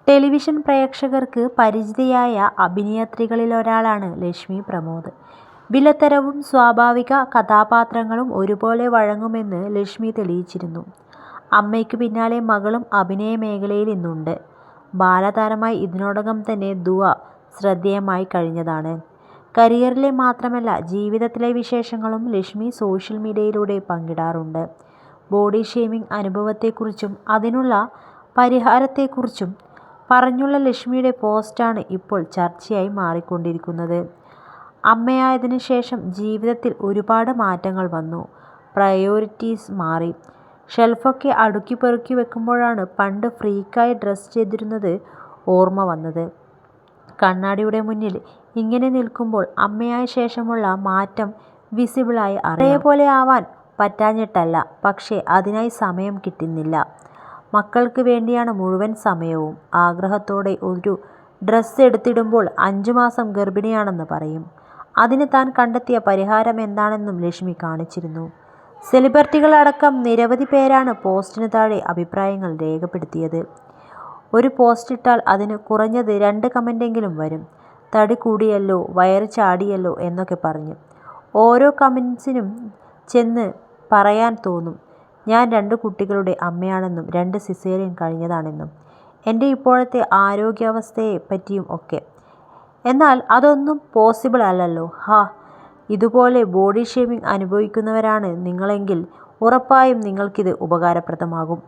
Television പ്രേക്ഷകർക്ക് പരിചിതയായ അഭിനേത്രികളിലൊരാളാണ് ലക്ഷ്മി പ്രമോദ്. വില്ലത്തരവും സ്വാഭാവിക കഥാപാത്രങ്ങളും ഒരുപോലെ വഴങ്ങുമെന്ന് ലക്ഷ്മി തെളിയിച്ചിരുന്നു. അമ്മയ്ക്കു പിന്നാലെ മകളും അഭിനയ മേഖലയിൽ ഇന്നുണ്ട്. ബാലതാരമായി ഇതിനോടകം തന്നെ ദുവ ശ്രദ്ധേയമായി കഴിഞ്ഞതാണ്. കരിയറിലെ മാത്രമല്ല ജീവിതത്തിലെ വിശേഷങ്ങളും ലക്ഷ്മി സോഷ്യൽ മീഡിയയിലൂടെ പങ്കിടാറുണ്ട്. ബോഡി ഷേമിംഗ് അനുഭവത്തെക്കുറിച്ചും അതിനുള്ള പരിഹാരത്തെക്കുറിച്ചും പറഞ്ഞുള്ള ലക്ഷ്മിയുടെ പോസ്റ്റാണ് ഇപ്പോൾ ചർച്ചയായി മാറിക്കൊണ്ടിരിക്കുന്നത്. അമ്മയായതിനു ശേഷം ജീവിതത്തിൽ ഒരുപാട് മാറ്റങ്ങൾ വന്നു. പ്രയോറിറ്റീസ് മാറി. ഷെൽഫൊക്കെ അടുക്കി പെറുക്കി വെക്കുമ്പോഴാണ് പണ്ട് ഫ്രീക്കായി ഡ്രസ് ചെയ്തിരുന്നത് ഓർമ്മ വന്നത്. കണ്ണാടിയുടെ മുന്നിൽ ഇങ്ങനെ നിൽക്കുമ്പോൾ അമ്മയായ ശേഷമുള്ള മാറ്റം വിസിബിളായി അറിയാം. അതേപോലെ ആവാൻ പറ്റാഞ്ഞിട്ടല്ല, പക്ഷേ അതിനായി സമയം കിട്ടുന്നില്ല. മക്കൾക്ക് വേണ്ടിയാണ് മുഴുവൻ സമയവും. ആഗ്രഹത്തോടെ ഒരു ഡ്രസ്സ് എടുത്തിടുമ്പോൾ 5 മാസം ഗർഭിണിയാണെന്ന് പറയും. അതിന് താൻ കണ്ടെത്തിയ പരിഹാരം എന്താണെന്നും ലക്ഷ്മി കാണിച്ചിരുന്നു. സെലിബ്രിറ്റികളടക്കം നിരവധി പേരാണ് പോസ്റ്റിന് താഴെ അഭിപ്രായങ്ങൾ രേഖപ്പെടുത്തിയത്. ഒരു പോസ്റ്റിട്ടാൽ അതിന് കുറഞ്ഞത് 2 കമൻ്റെങ്കിലും വരും. തടി കൂടിയല്ലോ, വയറ് ചാടിയല്ലോ എന്നൊക്കെ പറഞ്ഞ്. ഓരോ കമൻസിനും ചെന്ന് പറയാൻ തോന്നും, ഞാൻ 2 കുട്ടികളുടെ അമ്മയാണെന്നും 2 സിസേറിയൻ കഴിഞ്ഞതാണെന്നും എൻ്റെ ഇപ്പോഴത്തെ ആരോഗ്യാവസ്ഥയെ പറ്റിയും ഒക്കെ. എന്നാൽ അതൊന്നും പോസിബിൾ അല്ലല്ലോ. ഇതുപോലെ ബോഡി ഷേമിംഗ് അനുഭവിക്കുന്നവരാണ് നിങ്ങളെങ്കിൽ ഉറപ്പായും നിങ്ങൾക്കിത് ഉപകാരപ്രദമാകും.